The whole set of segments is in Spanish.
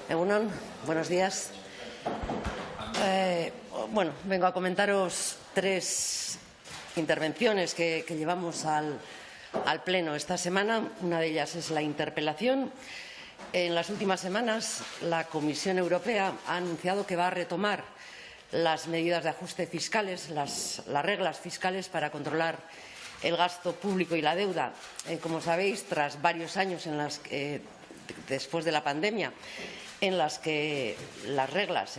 Egunon, buenos días. Vengo a comentaros tres intervenciones que llevamos al Pleno esta semana. Una de ellas es la interpelación. En las últimas semanas, la Comisión Europea ha anunciado que va a retomar las medidas de ajuste fiscales, las reglas fiscales para controlar el gasto público y la deuda. Como sabéis, tras varios años después de la pandemia, en los que las reglas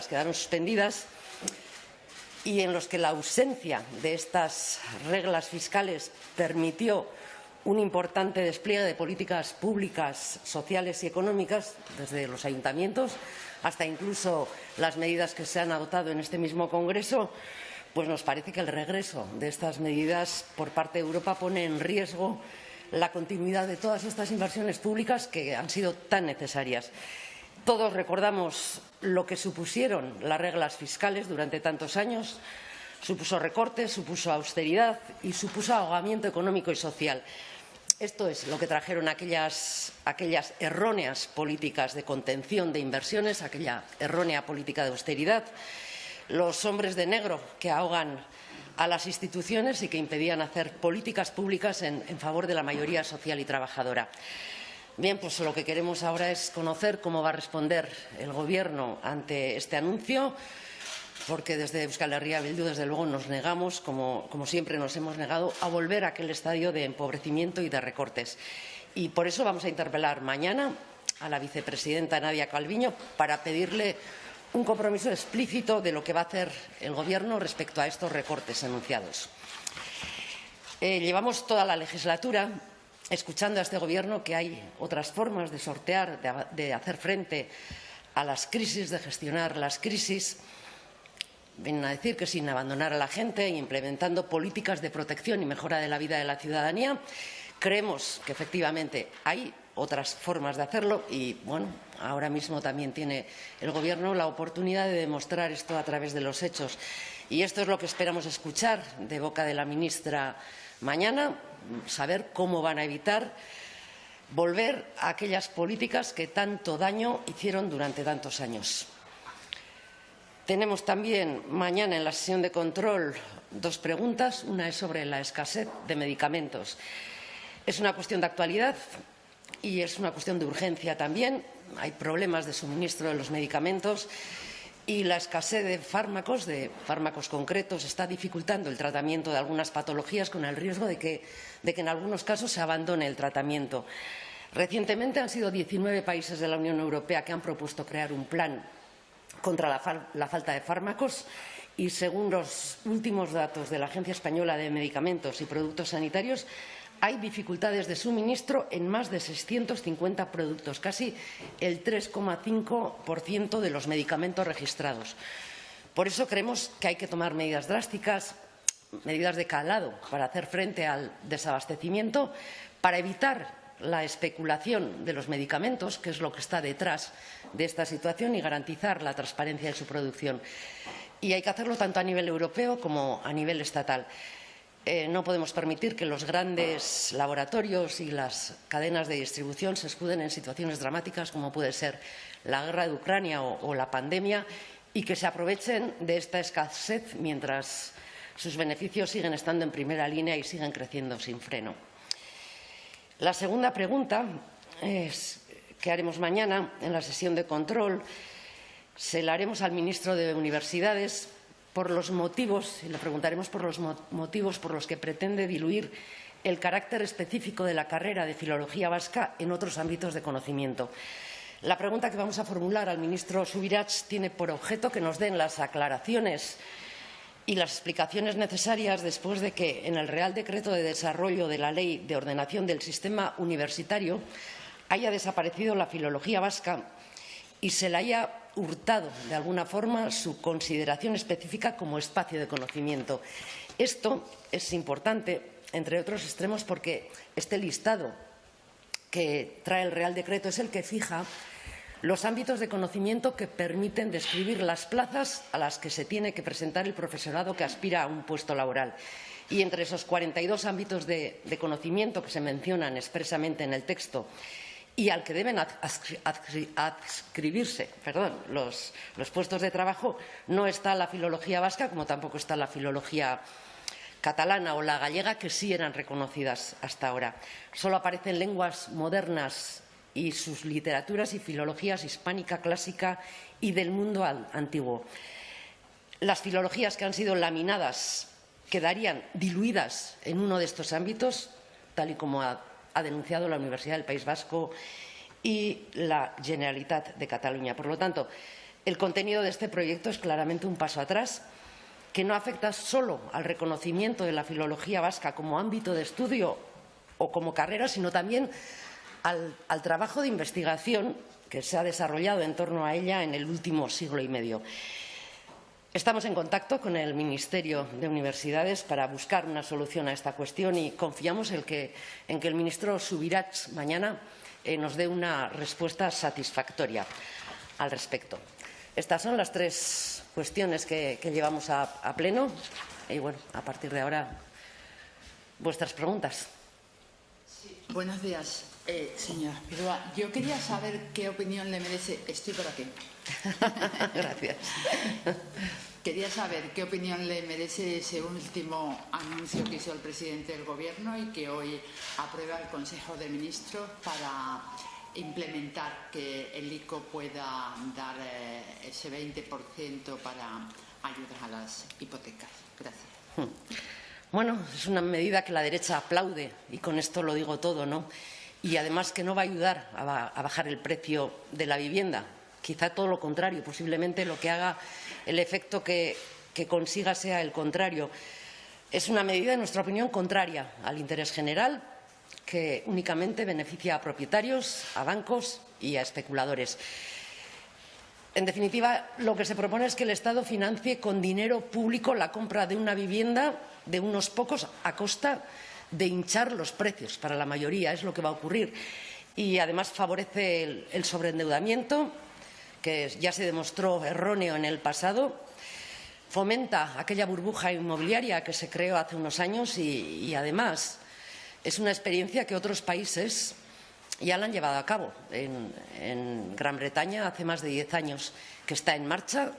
quedaron suspendidas y en los que la ausencia de estas reglas fiscales permitió un importante despliegue de políticas públicas, sociales y económicas, desde los ayuntamientos hasta incluso las medidas que se han adoptado en este mismo Congreso, pues nos parece que el regreso de estas medidas por parte de Europa pone en riesgo la continuidad de todas estas inversiones públicas que han sido tan necesarias. Todos recordamos lo que supusieron las reglas fiscales durante tantos años. Supuso recortes, supuso austeridad y supuso ahogamiento económico y social. Esto es lo que trajeron aquellas erróneas políticas de contención de inversiones, aquella errónea política de austeridad, los hombres de negro que ahogan a las instituciones y que impedían hacer políticas públicas en favor de la mayoría social y trabajadora. Bien, pues lo que queremos ahora es conocer cómo va a responder el Gobierno ante este anuncio, porque desde Euskal Herria Bildu, desde luego, nos negamos, como siempre nos hemos negado, a volver a aquel estadio de empobrecimiento y de recortes. Y por eso vamos a interpelar mañana a la vicepresidenta Nadia Calviño para pedirle un compromiso explícito de lo que va a hacer el Gobierno respecto a estos recortes anunciados. Llevamos toda la legislatura escuchando a este Gobierno que hay otras formas de sortear, de hacer frente a las crisis, de gestionar las crisis. Vienen a decir que sin abandonar a la gente y implementando políticas de protección y mejora de la vida de la ciudadanía. Creemos que efectivamente hay otras formas de hacerlo y, bueno, ahora mismo también tiene el Gobierno la oportunidad de demostrar esto a través de los hechos. Y esto es lo que esperamos escuchar de boca de la ministra mañana, saber cómo van a evitar volver a aquellas políticas que tanto daño hicieron durante tantos años. Tenemos también mañana en la sesión de control dos preguntas. Una es sobre la escasez de medicamentos. Es una cuestión de actualidad y es una cuestión de urgencia también. Hay problemas de suministro de los medicamentos y la escasez de fármacos concretos, está dificultando el tratamiento de algunas patologías con el riesgo de que en algunos casos se abandone el tratamiento. Recientemente han sido 19 países de la Unión Europea que han propuesto crear un plan contra la falta de fármacos y, según los últimos datos de la Agencia Española de Medicamentos y Productos Sanitarios, hay dificultades de suministro en más de 650 productos, casi el 3,5% de los medicamentos registrados. Por eso creemos que hay que tomar medidas drásticas, medidas de calado para hacer frente al desabastecimiento, para evitar la especulación de los medicamentos, que es lo que está detrás de esta situación, y garantizar la transparencia de su producción. Y hay que hacerlo tanto a nivel europeo como a nivel estatal. No podemos permitir que los grandes laboratorios y las cadenas de distribución se escuden en situaciones dramáticas como puede ser la guerra de Ucrania o la pandemia y que se aprovechen de esta escasez mientras sus beneficios siguen estando en primera línea y siguen creciendo sin freno. La segunda pregunta que haremos mañana en la sesión de control se la haremos al ministro de Universidades por los motivos, y le preguntaremos por los motivos por los que pretende diluir el carácter específico de la carrera de Filología Vasca en otros ámbitos de conocimiento. La pregunta que vamos a formular al ministro Subirats tiene por objeto que nos den las aclaraciones y las explicaciones necesarias después de que en el Real Decreto de Desarrollo de la Ley de Ordenación del Sistema Universitario haya desaparecido la Filología Vasca y se le haya hurtado de alguna forma su consideración específica como espacio de conocimiento. Esto es importante, entre otros extremos, porque este listado que trae el Real Decreto es el que fija los ámbitos de conocimiento que permiten describir las plazas a las que se tiene que presentar el profesorado que aspira a un puesto laboral. Y entre esos 42 ámbitos de conocimiento que se mencionan expresamente en el texto y al que deben adscribirse los puestos de trabajo, no está la filología vasca, como tampoco está la filología catalana o la gallega, que sí eran reconocidas hasta ahora. Solo aparecen lenguas modernas y sus literaturas y filologías hispánica, clásica y del mundo antiguo. Las filologías que han sido laminadas quedarían diluidas en uno de estos ámbitos, tal y como ha denunciado la Universidad del País Vasco y la Generalitat de Cataluña. Por lo tanto, el contenido de este proyecto es claramente un paso atrás, que no afecta solo al reconocimiento de la filología vasca como ámbito de estudio o como carrera, sino también al trabajo de investigación que se ha desarrollado en torno a ella en el último siglo y medio. Estamos en contacto con el Ministerio de Universidades para buscar una solución a esta cuestión y confiamos en que el ministro Subirats mañana nos dé una respuesta satisfactoria al respecto. Estas son las tres cuestiones que llevamos a pleno y, bueno, a partir de ahora, vuestras preguntas. Sí. Buenos días, señora Spirúa. Yo quería saber qué opinión le merece… Estoy por aquí. Gracias. Quería saber qué opinión le merece ese último anuncio que hizo el presidente del Gobierno y que hoy aprueba el Consejo de Ministros para implementar que el ICO pueda dar ese 20% para ayudas a las hipotecas. Gracias. Bueno, es una medida que la derecha aplaude y con esto lo digo todo, ¿no? Y además que no va a ayudar a bajar el precio de la vivienda. Quizá todo lo contrario, posiblemente lo que haga el efecto que consiga sea el contrario. Es una medida, en nuestra opinión, contraria al interés general, que únicamente beneficia a propietarios, a bancos y a especuladores. En definitiva, lo que se propone es que el Estado financie con dinero público la compra de una vivienda de unos pocos a costa de hinchar los precios para la mayoría. Es lo que va a ocurrir. Y además favorece el sobreendeudamiento, que ya se demostró erróneo en el pasado. Fomenta aquella burbuja inmobiliaria que se creó hace unos años y además es una experiencia que otros países ya la han llevado a cabo. En Gran Bretaña hace más de 10 años que está en marcha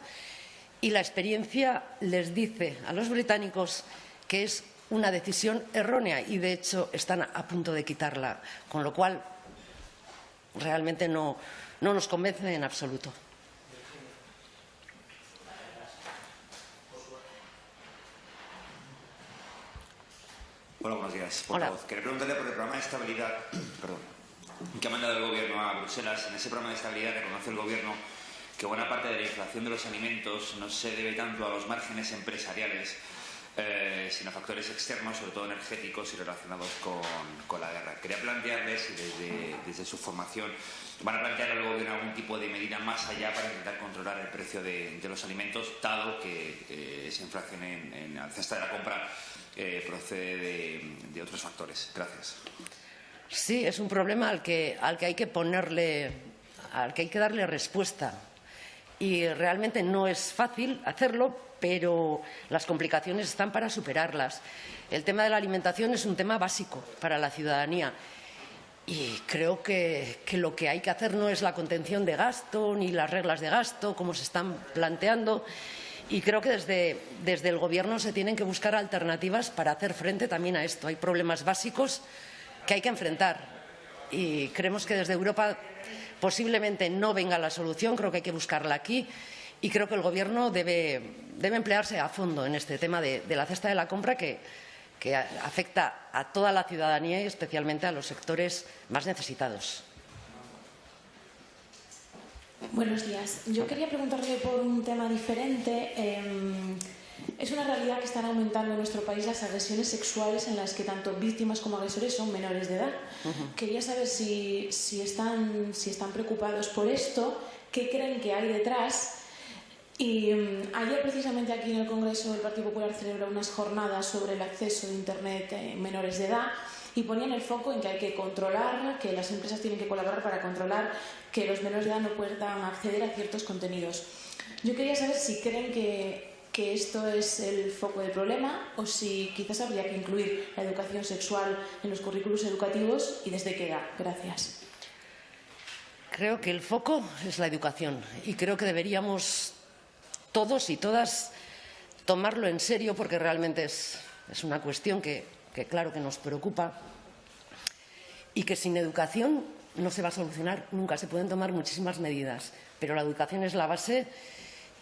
y la experiencia les dice a los británicos que es una decisión errónea y, de hecho, están a punto de quitarla, con lo cual realmente no nos convence en absoluto. Hola, buenos días. Portavoz. Quería preguntarle por el programa de estabilidad que ha mandado el Gobierno a Bruselas. En ese programa de estabilidad reconoce el Gobierno que buena parte de la inflación de los alimentos no se debe tanto a los márgenes empresariales, sino a factores externos, sobre todo energéticos y relacionados con la guerra. Quería plantearles si desde su formación van a plantear al Gobierno algún tipo de medida más allá para intentar controlar el precio de los alimentos, dado que esa inflación en la cesta de la compra procede de otros factores. Gracias. Sí, es un problema al que hay que darle respuesta. Y realmente no es fácil hacerlo, pero las complicaciones están para superarlas. El tema de la alimentación es un tema básico para la ciudadanía. Y creo que lo que hay que hacer no es la contención de gasto ni las reglas de gasto, como se están planteando. Y creo que desde el Gobierno se tienen que buscar alternativas para hacer frente también a esto. Hay problemas básicos que hay que enfrentar y creemos que desde Europa posiblemente no venga la solución. Creo que hay que buscarla aquí y creo que el Gobierno debe emplearse a fondo en este tema de la cesta de la compra que afecta a toda la ciudadanía y especialmente a los sectores más necesitados. Buenos días. Yo quería preguntarle por un tema diferente. Es una realidad que están aumentando en nuestro país las agresiones sexuales en las que tanto víctimas como agresores son menores de edad. Quería saber si están preocupados por esto, qué creen que hay detrás. Y ayer precisamente aquí en el Congreso el Partido Popular celebró unas jornadas sobre el acceso de Internet en menores de edad y ponían el foco en que hay que controlar, que las empresas tienen que colaborar para controlar que los menores de edad no puedan acceder a ciertos contenidos. Yo quería saber si creen que esto es el foco del problema o si quizás habría que incluir la educación sexual en los currículos educativos y desde qué edad. Gracias. Creo que el foco es la educación y creo que deberíamos todos y todas tomarlo en serio porque realmente es una cuestión que claro que nos preocupa y que sin educación no se va a solucionar nunca. Se pueden tomar muchísimas medidas, pero la educación es la base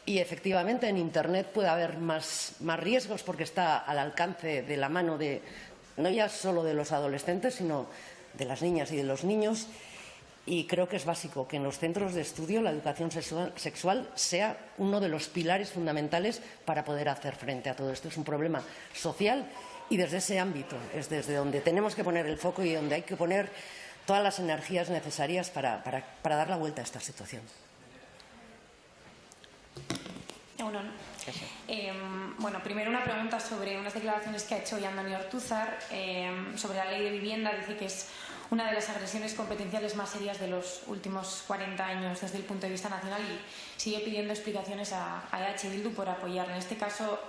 y efectivamente en Internet puede haber más riesgos porque está al alcance de la mano de no ya solo de los adolescentes, sino de las niñas y de los niños. Y creo que es básico que en los centros de estudio la educación sexual sea uno de los pilares fundamentales para poder hacer frente a todo esto. Es un problema social y desde ese ámbito es desde donde tenemos que poner el foco y donde hay que poner todas las energías necesarias para dar la vuelta a esta situación. Bueno, primero una pregunta sobre unas declaraciones que ha hecho hoy Andoni Ortúzar sobre la ley de vivienda. Dice que es una de las agresiones competenciales más serias de los últimos 40 años desde el punto de vista nacional y sigue pidiendo explicaciones a EH Bildu por apoyar. En este caso,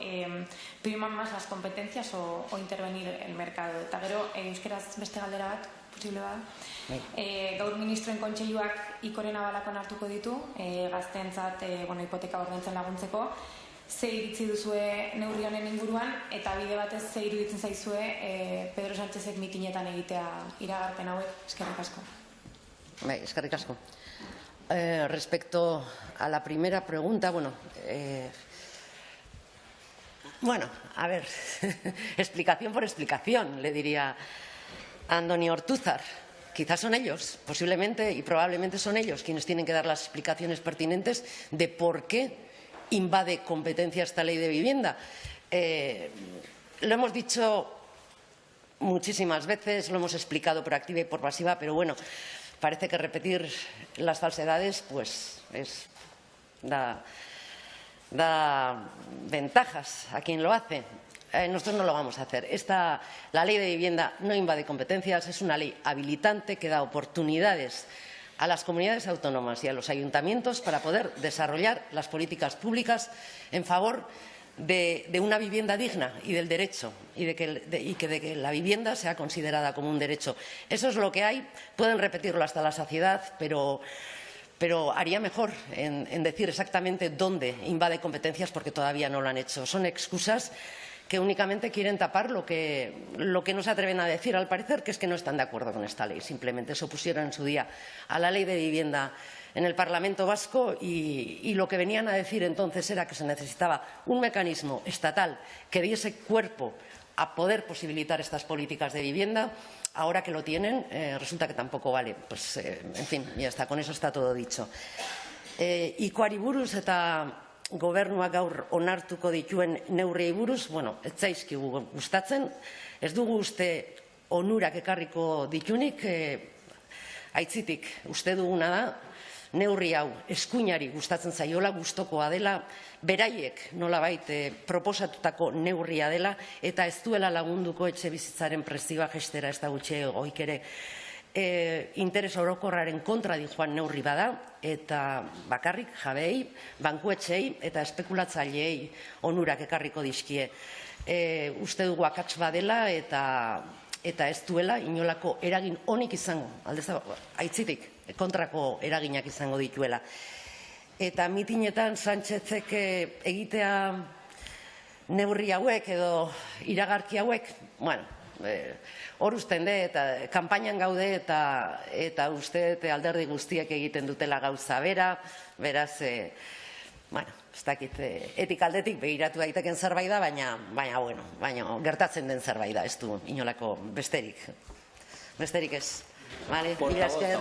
¿priman más las competencias o intervenir el mercado? Eta gero, euskeraz beste galdera bat, posible bada? Gaur ministroen kontseiluak ikorena balakon hartuko ditu, gazteentzat hipoteka ordaintzen laguntzeko. Ze iritzi duzue neurri honen inguruan eta bide batez ze iruditzen zaizue Pedro Sánchezek mitinetan egitea iragarpen hauek? Eskerrik asko. Eskerrik asko. Respecto a la primera pregunta, bueno, a ver, explicación por explicación, le diría a Andoni Ortúzar. Quizás son ellos, posiblemente y probablemente son ellos quienes tienen que dar las explicaciones pertinentes de por qué invade competencia esta ley de vivienda. Lo hemos dicho muchísimas veces, lo hemos explicado por activa y por pasiva, pero bueno, parece que repetir las falsedades pues da ventajas a quien lo hace. Nosotros no lo vamos a hacer. La ley de vivienda no invade competencias, es una ley habilitante que da oportunidades a las comunidades autónomas y a los ayuntamientos para poder desarrollar las políticas públicas en favor de una vivienda digna y del derecho y de que la vivienda sea considerada como un derecho. Eso es lo que hay. Pueden repetirlo hasta la saciedad, pero haría mejor en decir exactamente dónde invade competencias porque todavía no lo han hecho. Son excusas que únicamente quieren tapar lo que no se atreven a decir, al parecer, que es que no están de acuerdo con esta ley. Simplemente se opusieron en su día a la ley de vivienda en el Parlamento Vasco y lo que venían a decir entonces era que se necesitaba un mecanismo estatal que diese cuerpo a poder posibilitar estas políticas de vivienda. Ahora que lo tienen, resulta que tampoco vale. Pues, en fin, ya está, con eso está todo dicho. Ikoari buruz eta gobernuak gaur onartuko dituen neurriei buruz, ez zaizkigu gustatzen, ez dugu uste onurak ekarriko ditunik, aitzitik uste duguna da, neurri hau eskuinari gustatzen zaiola, gustokoa dela, beraiek nolabait proposatutako neurria dela, eta ez duela lagunduko etxe bizitzaren prezioa jestera ez da gutxe goik ere. Interes orokorraren kontra dijoan neurri bada eta bakarrik jabeei, bankuetxeei eta espekulatzaileei onurak ekarriko dizkie. Uste dugu akats badela eta ez duela inolako eragin onik izango, aitzitik kontrako eraginak izango dituela. Eta mitinetan Sánchezek egitea neurri hauek edo iragarki hauek, hor usten de, eta kanpainan gaude eta uste alderdi guztiek egiten dutela gauza bera, beraz, ez dakit, etik aldetik begiratu daiteken zerbait da, baina gertatzen den zerbait da, ez du inolako besterik ez. Vale, mila esker.